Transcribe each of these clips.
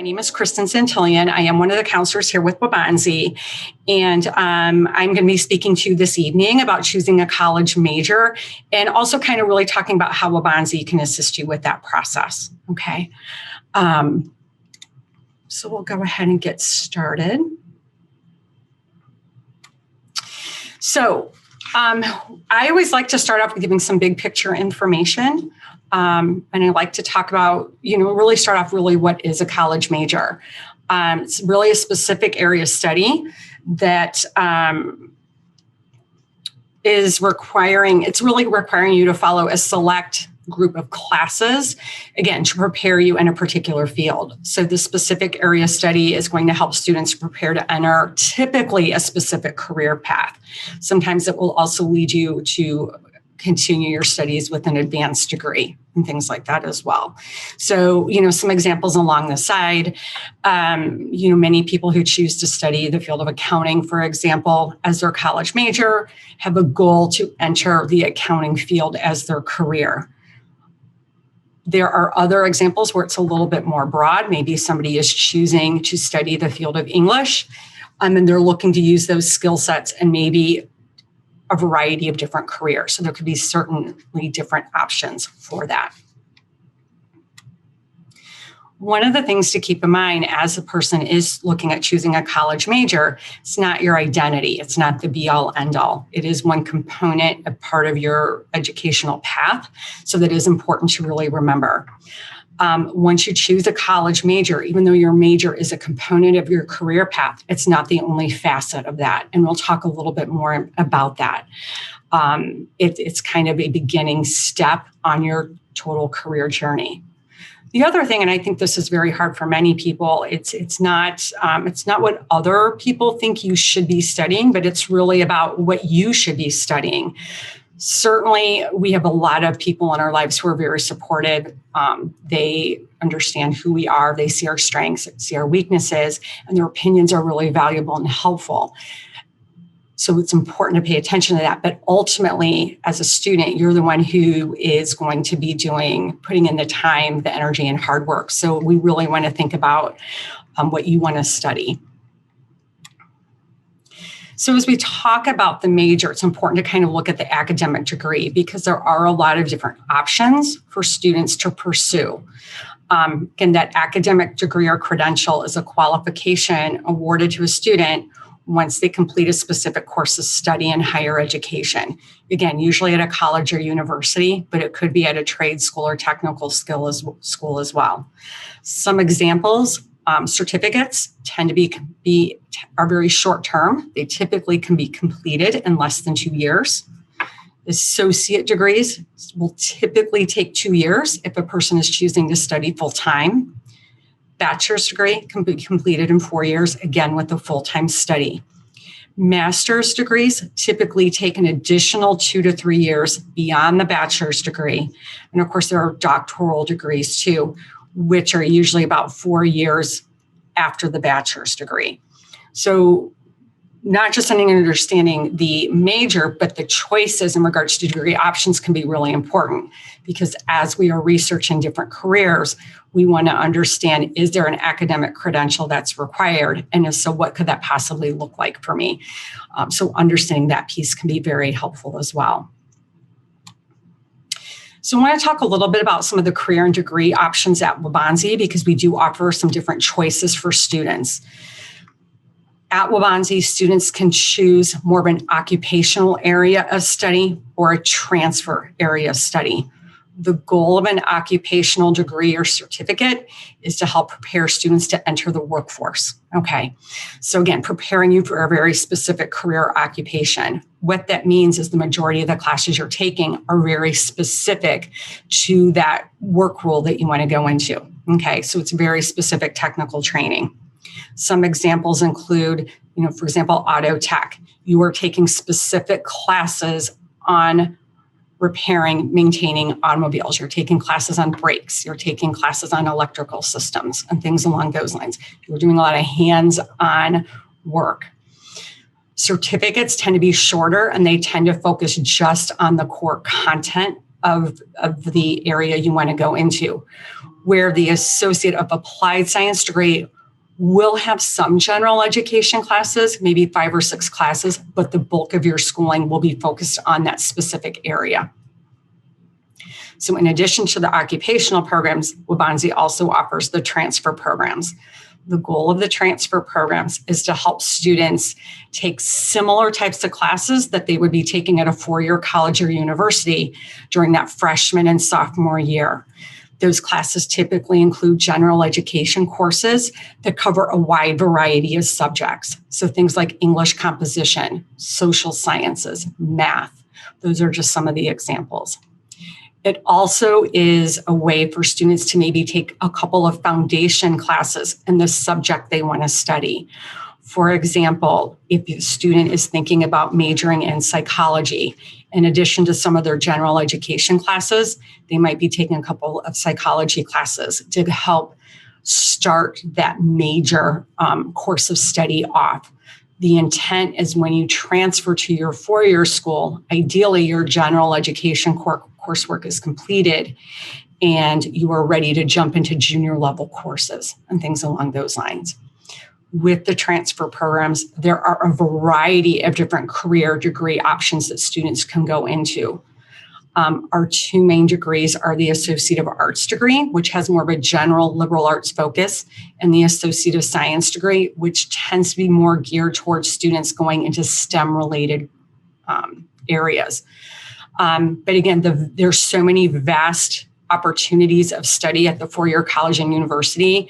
name is Kristen Santillion. I am one of the counselors here with Waubonsee, and I'm going to be speaking to you this evening about choosing a college major and also kind of really talking about how Waubonsee can assist you with that process. Okay. So we'll go ahead and get started. So I always like to start off with giving some big picture information. And I like to talk about, really start off really what is a college major. It's really a specific area of study that it's really requiring you to follow a select group of classes, again, to prepare you in a particular field. So the specific area study is going to help students prepare to enter typically a specific career path. Sometimes it will also lead you to continue your studies with an advanced degree and things like that as well. So, some examples along the side, many people who choose to study the field of accounting, for example, as their college major, have a goal to enter the accounting field as their career. There are other examples where it's a little bit more broad. Maybe somebody is choosing to study the field of English, and they're looking to use those skill sets and maybe a variety of different careers. So there could be certainly different options for that. One of the things to keep in mind as a person is looking at choosing a college major, it's not your identity. It's not the be all end all. It is one component, a part of your educational path. So that is important to really remember. Once you choose a college major, even though your major is a component of your career path, it's not the only facet of that. And we'll talk a little bit more about that. It's kind of a beginning step on your total career journey. The other thing, and I think this is very hard for many people, it's not what other people think you should be studying, but it's really about what you should be studying. Certainly, we have a lot of people in our lives who are very supportive. They understand who we are. They see our strengths, see our weaknesses, and their opinions are really valuable and helpful. So it's important to pay attention to that. But ultimately, as a student, you're the one who is going to be putting in the time, the energy, and hard work. So we really want to think about what you want to study. So as we talk about the major, it's important to kind of look at the academic degree because there are a lot of different options for students to pursue. Again, that academic degree or credential is a qualification awarded to a student once they complete a specific course of study in higher education. Again, usually at a college or university, but it could be at a trade school or technical school as well. Some examples. Certificates tend to are very short term. They typically can be completed in less than 2 years. Associate degrees will typically take 2 years if a person is choosing to study full time. Bachelor's degree can be completed in 4 years, again with a full-time study. Master's degrees typically take an additional 2 to 3 years beyond the bachelor's degree. And of course, there are doctoral degrees too, which are usually about 4 years after the bachelor's degree. So not just understanding the major, but the choices in regards to degree options can be really important because as we are researching different careers, we want to understand, is there an academic credential that's required? And if so, what could that possibly look like for me? So understanding that piece can be very helpful as well. So I want to talk a little bit about some of the career and degree options at Waubonsee because we do offer some different choices for students. At Waubonsee, students can choose more of an occupational area of study or a transfer area of study. The goal of an occupational degree or certificate is to help prepare students to enter the workforce. Okay, so again, preparing you for a very specific career or occupation. What that means is the majority of the classes you're taking are very specific to that work role that you want to go into. Okay, so it's very specific technical training. Some examples include, for example, auto tech. You are taking specific classes on repairing, maintaining automobiles. You're taking classes on brakes. You're taking classes on electrical systems and things along those lines. You're doing a lot of hands-on work. Certificates tend to be shorter and they tend to focus just on the core content of the area you want to go into, where the Associate of Applied Science degree will have some general education classes, maybe 5 or 6 classes, but the bulk of your schooling will be focused on that specific area. So in addition to the occupational programs, Waubonsee also offers the transfer programs. The goal of the transfer programs is to help students take similar types of classes that they would be taking at a 4-year college or university during that freshman and sophomore year. Those classes typically include general education courses that cover a wide variety of subjects. So things like English composition, social sciences, math. Those are just some of the examples. It also is a way for students to maybe take a couple of foundation classes in the subject they want to study. For example, if a student is thinking about majoring in psychology, in addition to some of their general education classes, they might be taking a couple of psychology classes to help start that major course of study off. The intent is when you transfer to your 4-year school, ideally your general education coursework is completed and you are ready to jump into junior level courses and things along those lines. With the transfer programs, there are a variety of different career degree options that students can go into. Our 2 main degrees are the Associate of Arts degree, which has more of a general liberal arts focus, and the Associate of Science degree, which tends to be more geared towards students going into STEM-related areas. But again, there's so many vast opportunities of study at the 4-year college and university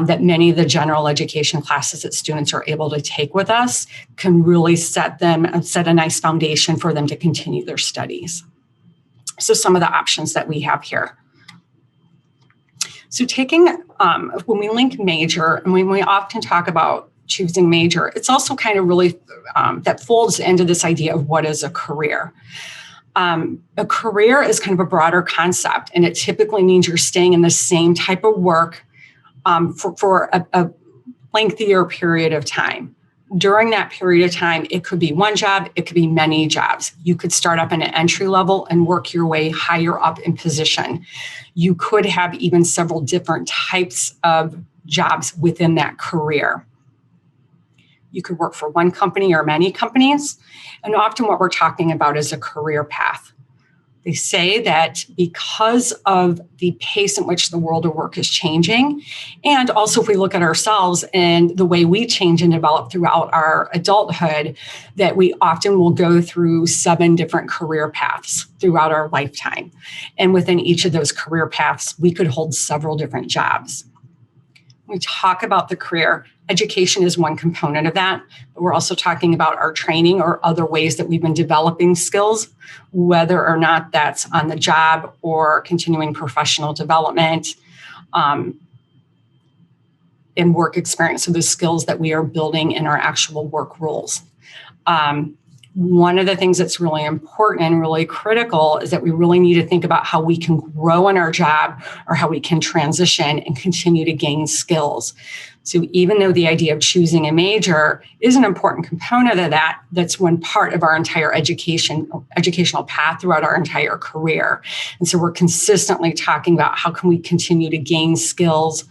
that many of the general education classes that students are able to take with us can really set a nice foundation for them to continue their studies. So some of the options that we have here. So when we link major, and when we often talk about choosing major, it's also kind of really, that folds into this idea of what is a career. A career is kind of a broader concept, and it typically means you're staying in the same type of work for a lengthier period of time. During that period of time, it could be one job, it could be many jobs. You could start up in an entry level and work your way higher up in position. You could have even several different types of jobs within that career. You could work for one company or many companies. And often what we're talking about is a career path. They say that because of the pace in which the world of work is changing, and also if we look at ourselves and the way we change and develop throughout our adulthood, that we often will go through 7 different career paths throughout our lifetime. And within each of those career paths, we could hold several different jobs. When we talk about the career, education is one component of that, but we're also talking about our training or other ways that we've been developing skills, whether or not that's on the job or continuing professional development and work experience. So the skills that we are building in our actual work roles. One of the things that's really important and really critical is that we really need to think about how we can grow in our job or how we can transition and continue to gain skills. So even though the idea of choosing a major is an important component of that, that's one part of our entire educational path throughout our entire career. And so we're consistently talking about how can we continue to gain skills,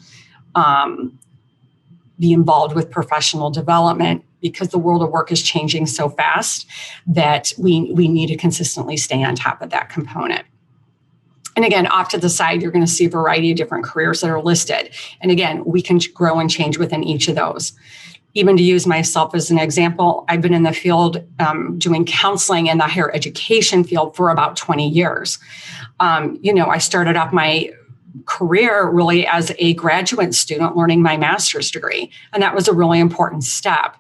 be involved with professional development, because the world of work is changing so fast that we need to consistently stay on top of that component. And again, off to the side, you're going to see a variety of different careers that are listed. And again, we can grow and change within each of those. Even to use myself as an example, I've been in the field doing counseling in the higher education field for about 20 years. I started off my career really as a graduate student learning my master's degree. And that was a really important step.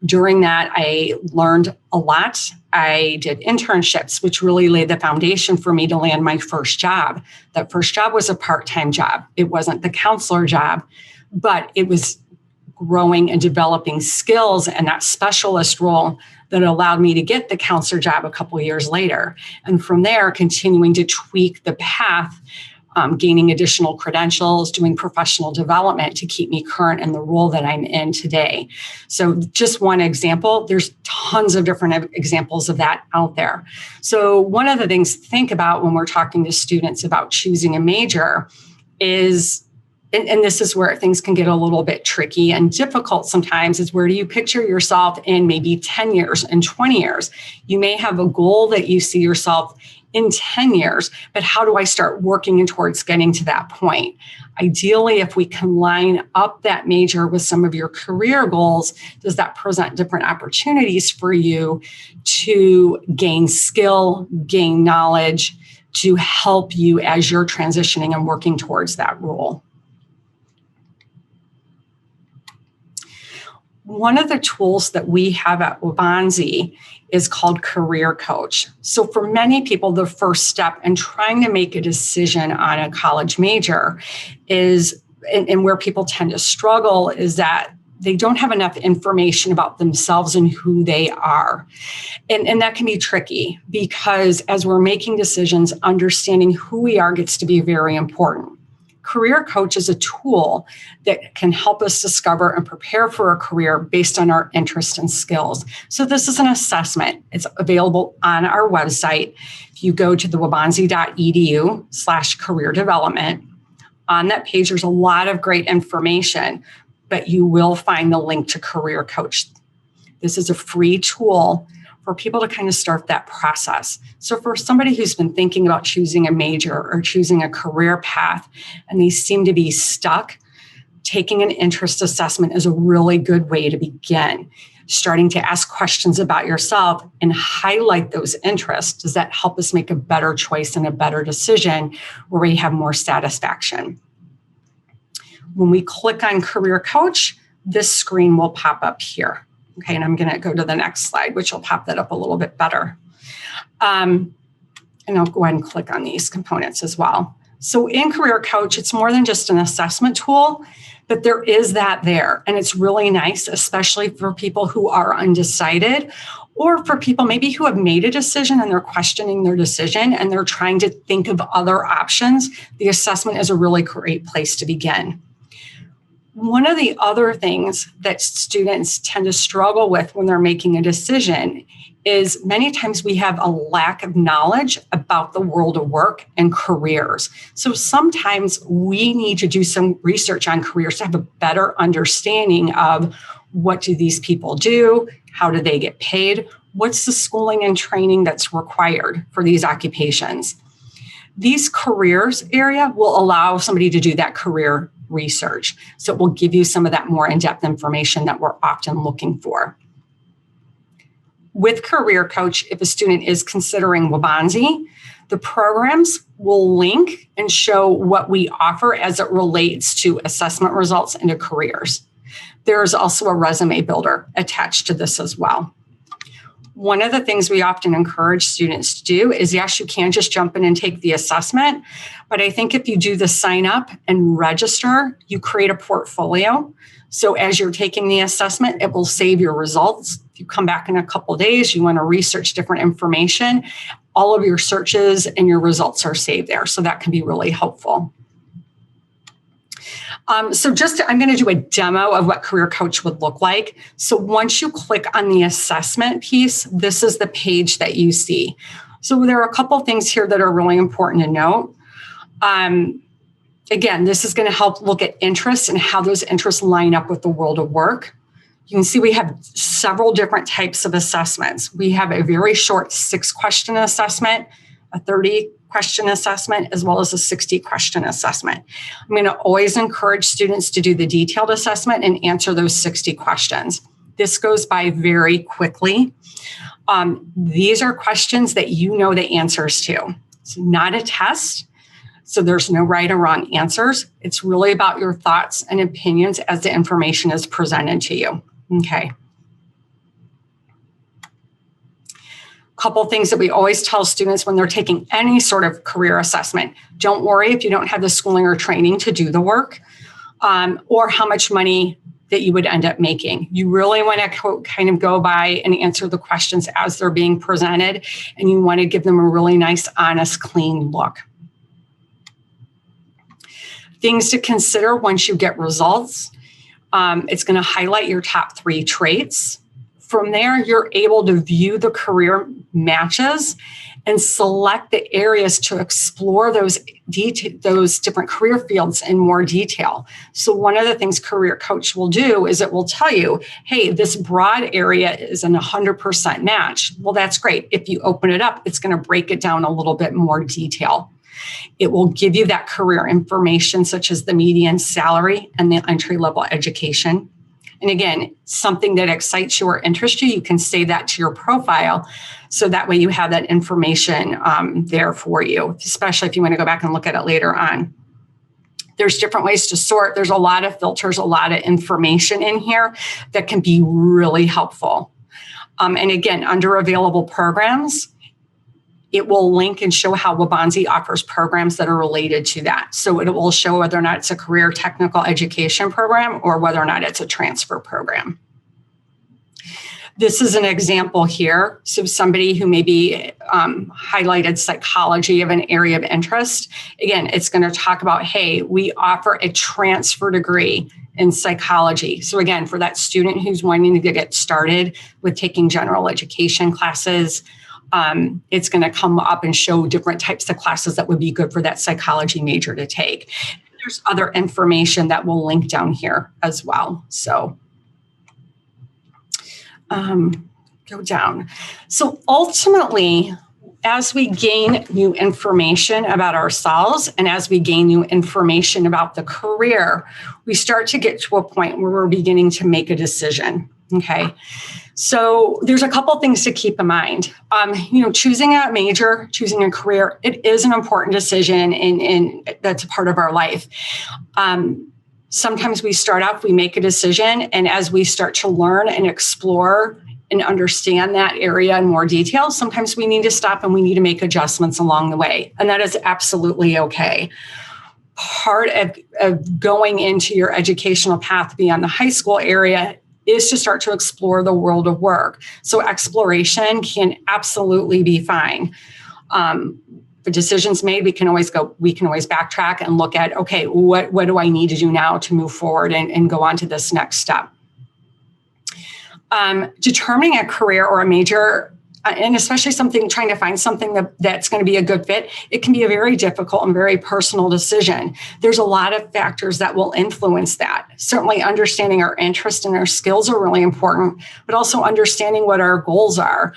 During that, I learned a lot. I did internships, which really laid the foundation for me to land my first job. That first job was a part-time job. It wasn't the counselor job, but it was growing and developing skills and that specialist role that allowed me to get the counselor job a couple of years later. And from there, continuing to tweak the path gaining additional credentials, doing professional development to keep me current in the role that I'm in today. So just one example, there's tons of different examples of that out there. So one of the things to think about when we're talking to students about choosing a major is, and this is where things can get a little bit tricky and difficult sometimes, is where do you picture yourself in maybe 10 years and 20 years? You may have a goal that you see yourself in 10 years, but how do I start working towards getting to that point? Ideally, if we can line up that major with some of your career goals, does that present different opportunities for you to gain skill, gain knowledge, to help you as you're transitioning and working towards that role? One of the tools that we have at Waubonsee is called Career Coach. So for many people, the first step in trying to make a decision on a college major is, and where people tend to struggle, is that they don't have enough information about themselves and who they are. And that can be tricky because as we're making decisions, understanding who we are gets to be very important. Career Coach is a tool that can help us discover and prepare for a career based on our interests and skills. So this is an assessment. It's available on our website. If you go to the waubonsee.edu/career development, on that page, there's a lot of great information, but you will find the link to Career Coach. This is a free tool for people to kind of start that process. So for somebody who's been thinking about choosing a major or choosing a career path, and they seem to be stuck, taking an interest assessment is a really good way to begin. Starting to ask questions about yourself and highlight those interests. Does that help us make a better choice and a better decision where we have more satisfaction? When we click on Career Coach, this screen will pop up here. Okay, and I'm going to go to the next slide, which will pop that up a little bit better. And I'll go ahead and click on these components as well. So in Career Coach, it's more than just an assessment tool, but there is that there. And it's really nice, especially for people who are undecided or for people maybe who have made a decision and they're questioning their decision and they're trying to think of other options. The assessment is a really great place to begin. One of the other things that students tend to struggle with when they're making a decision is many times we have a lack of knowledge about the world of work and careers. So sometimes we need to do some research on careers to have a better understanding of what do these people do, how do they get paid, what's the schooling and training that's required for these occupations. These careers area will allow somebody to do that career research. So it will give you some of that more in-depth information that we're often looking for. With Career Coach, if a student is considering Waubonsee, the programs will link and show what we offer as it relates to assessment results into careers. There's also a resume builder attached to this as well. One of the things we often encourage students to do is, yes, you can just jump in and take the assessment, but I think if you do the sign up and register, you create a portfolio. So as you're taking the assessment, it will save your results. If you come back in a couple of days, you want to research different information, all of your searches and your results are saved there. So that can be really helpful. I'm going to do a demo of what Career Coach would look like. So once you click on the assessment piece, this is the page that you see. So there are a couple of things here that are really important to note. Again, this is going to help look at interests and how those interests line up with the world of work. You can see we have several different types of assessments. We have a very short 6-question assessment, a 30-question assessment, as well as a 60-question assessment. I'm going to always encourage students to do the detailed assessment and answer those 60 questions. This goes by very quickly. These are questions that you know the answers to. It's not a test, so there's no right or wrong answers. It's really about your thoughts and opinions as the information is presented to you. Okay. Couple things that we always tell students when they're taking any sort of career assessment. Don't worry if you don't have the schooling or training to do the work, or how much money that you would end up making. You really want to kind of go by and answer the questions as they're being presented, and you want to give them a really nice, honest, clean look. Things to consider once you get results. It's going to highlight your top 3 traits. From there, you're able to view the career matches and select the areas to explore those different career fields in more detail. So one of the things Career Coach will do is it will tell you, hey, this broad area is an 100% match. Well, that's great. If you open it up, it's going to break it down a little bit more detail. It will give you that career information, such as the median salary and the entry-level education. And again, something that excites you or interests you, you can save that to your profile. So that way you have that information there for you, especially if you want to go back and look at it later on. There's different ways to sort. There's a lot of filters, a lot of information in here that can be really helpful. And again, under available programs, it will link and show how Waubonsee offers programs that are related to that. So it will show whether or not it's a career technical education program or whether or not it's a transfer program. This is an example here. So somebody who maybe highlighted psychology of an area of interest. Again, it's going to talk about, hey, we offer a transfer degree in psychology. So again, for that student who's wanting to get started with taking general education classes, it's going to come up and show different types of classes that would be good for that psychology major to take. There's other information that will link down here as well. So go down. So ultimately, as we gain new information about ourselves and as we gain new information about the career, we start to get to a point where we're beginning to make a decision. Okay. So there's a couple things to keep in mind. Choosing a major, choosing a career, it is an important decision and that's a part of our life. Sometimes we start off, we make a decision, and as we start to learn and explore and understand that area in more detail, sometimes we need to stop and we need to make adjustments along the way. And that is absolutely okay. Part of going into your educational path beyond the high school area is to start to explore the world of work. So exploration can absolutely be fine. The decisions made, we can always backtrack and look at, okay, what do I need to do now to move forward and go on to this next step? Determining a career or a major, and especially trying to find something that's going to be a good fit, it can be a very difficult and very personal decision. There's a lot of factors that will influence that. Certainly understanding our interests and our skills are really important, but also understanding what our goals are.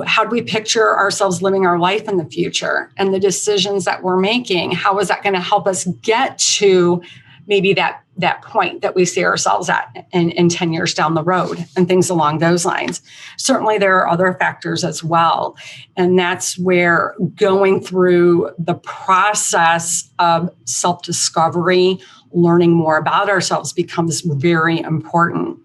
How do we picture ourselves living our life in the future? And the decisions that we're making, how is that going to help us get to maybe that point that we see ourselves at in 10 years down the road and things along those lines. Certainly there are other factors as well. And that's where going through the process of self-discovery, learning more about ourselves becomes very important.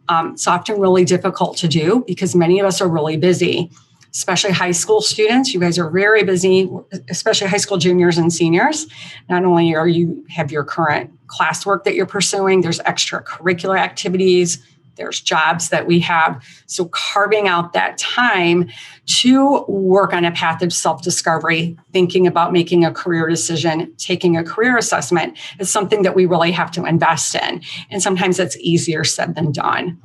It's often really difficult to do because many of us are really busy, especially high school students. You guys are very busy, especially high school juniors and seniors. Not only are you have your current classwork that you're pursuing, there's extracurricular activities, there's jobs that we have. So carving out that time to work on a path of self-discovery, thinking about making a career decision, taking a career assessment is something that we really have to invest in. And sometimes it's easier said than done.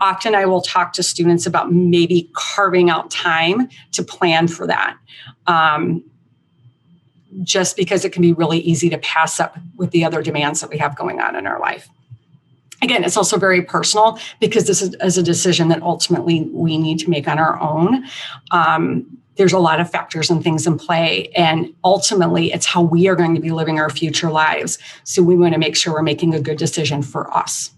Often I will talk to students about maybe carving out time to plan for that. Just because it can be really easy to pass up with the other demands that we have going on in our life. Again, it's also very personal because this is a decision that ultimately we need to make on our own. There's a lot of factors and things in play, and ultimately it's how we are going to be living our future lives. So we want to make sure we're making a good decision for us.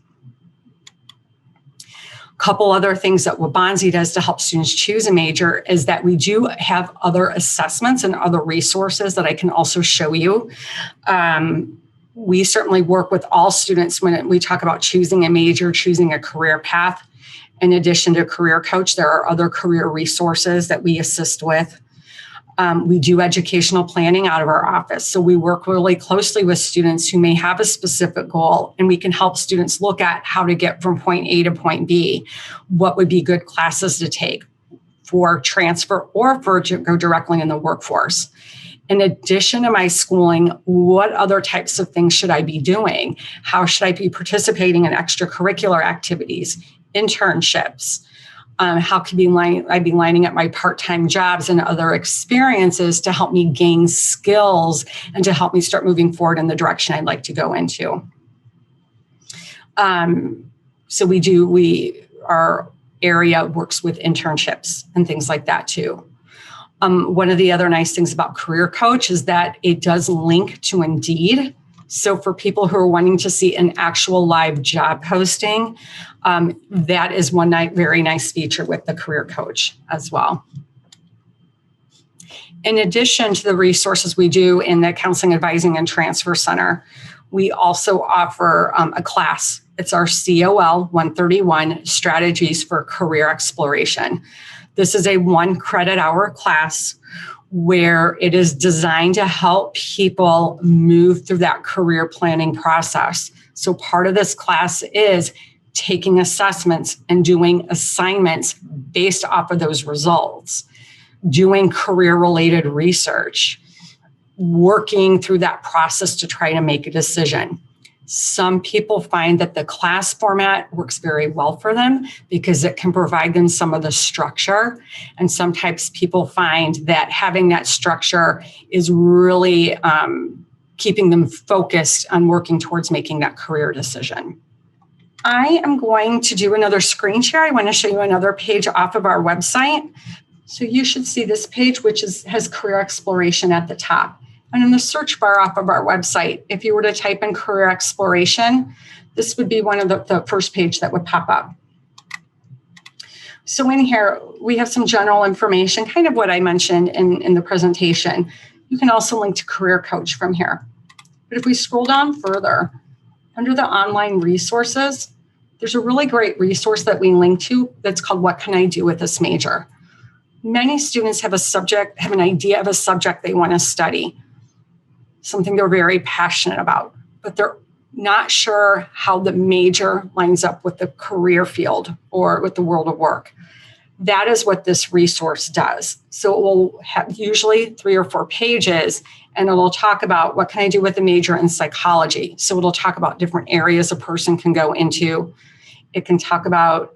Couple other things that Waubonsee does to help students choose a major is that we do have other assessments and other resources that I can also show you. We certainly work with all students when we talk about choosing a major, choosing a career path. In addition to Career Coach, there are other career resources that we assist with. We do educational planning out of our office. So we work really closely with students who may have a specific goal, and we can help students look at how to get from point A to point B, what would be good classes to take for transfer or for to go directly in the workforce. In addition to my schooling, what other types of things should I be doing? How should I be participating in extracurricular activities, internships? How could I be lining up my part-time jobs and other experiences to help me gain skills and to help me start moving forward in the direction I'd like to go into? Our area works with internships and things like that too. One of the other nice things about Career Coach is that it does link to Indeed. So for people who are wanting to see an actual live job posting, that is one very nice feature with the Career Coach as well. In addition to the resources we do in the Counseling, Advising, and Transfer Center, we also offer a class. It's our COL 131, Strategies for Career Exploration. This is a 1 credit hour class where it is designed to help people move through that career planning process. So part of this class is taking assessments and doing assignments based off of those results, doing career-related research, working through that process to try to make a decision. Some people find that the class format works very well for them because it can provide them some of the structure. And sometimes people find that having that structure is really keeping them focused on working towards making that career decision. I am going to do another screen share. I want to show you another page off of our website. So you should see this page, which has career exploration at the top. And in the search bar off of our website, if you were to type in career exploration, this would be one of the first page that would pop up. So in here, we have some general information, kind of what I mentioned in the presentation. You can also link to Career Coach from here. But if we scroll down further, under the online resources, there's a really great resource that we link to that's called What Can I Do with This Major? Many students have an idea of a subject they want to study, something they're very passionate about, but they're not sure how the major lines up with the career field or with the world of work. That is what this resource does. So it will have usually 3 or 4 pages, and it'll talk about what can I do with a major in psychology. So it'll talk about different areas a person can go into. It can talk about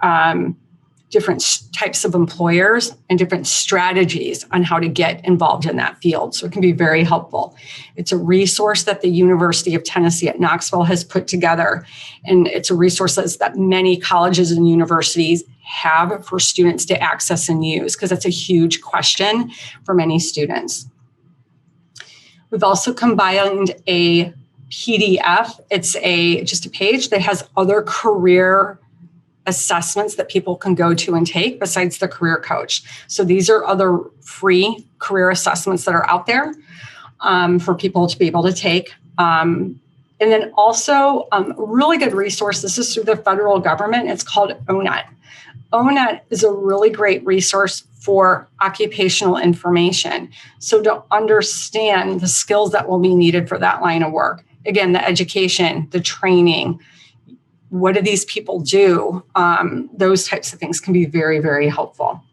different types of employers and different strategies on how to get involved in that field. So it can be very helpful. It's a resource that the University of Tennessee at Knoxville has put together. And it's a resource that many colleges and universities have for students to access and use, because it's a huge question for many students. We've also combined a PDF. It's just a page that has other career assessments that people can go to and take besides the Career Coach. So these are other free career assessments that are out there for people to be able to take. And then also a really good resource. This is through the federal government. It's called ONET. ONET is a really great resource for occupational information. So to understand the skills that will be needed for that line of work. Again, the education, the training, what do these people do? Those types of things can be very, very helpful.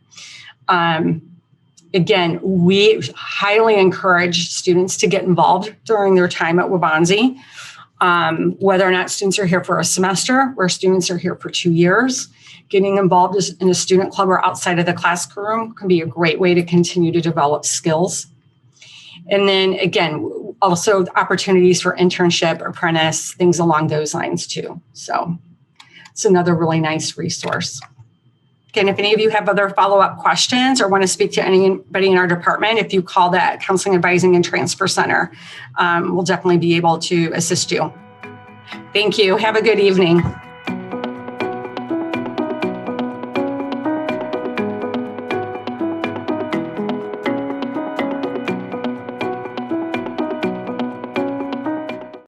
Again, we highly encourage students to get involved during their time at Waubonsee, whether or not students are here for a semester, or students are here for 2 years. Getting involved in a student club or outside of the classroom can be a great way to continue to develop skills. And then again, also opportunities for internship, apprentice, things along those lines too. So it's another really nice resource. Again, if any of you have other follow-up questions or want to speak to anybody in our department, if you call that Counseling, Advising, and Transfer Center, we'll definitely be able to assist you. Thank you. Have a good evening.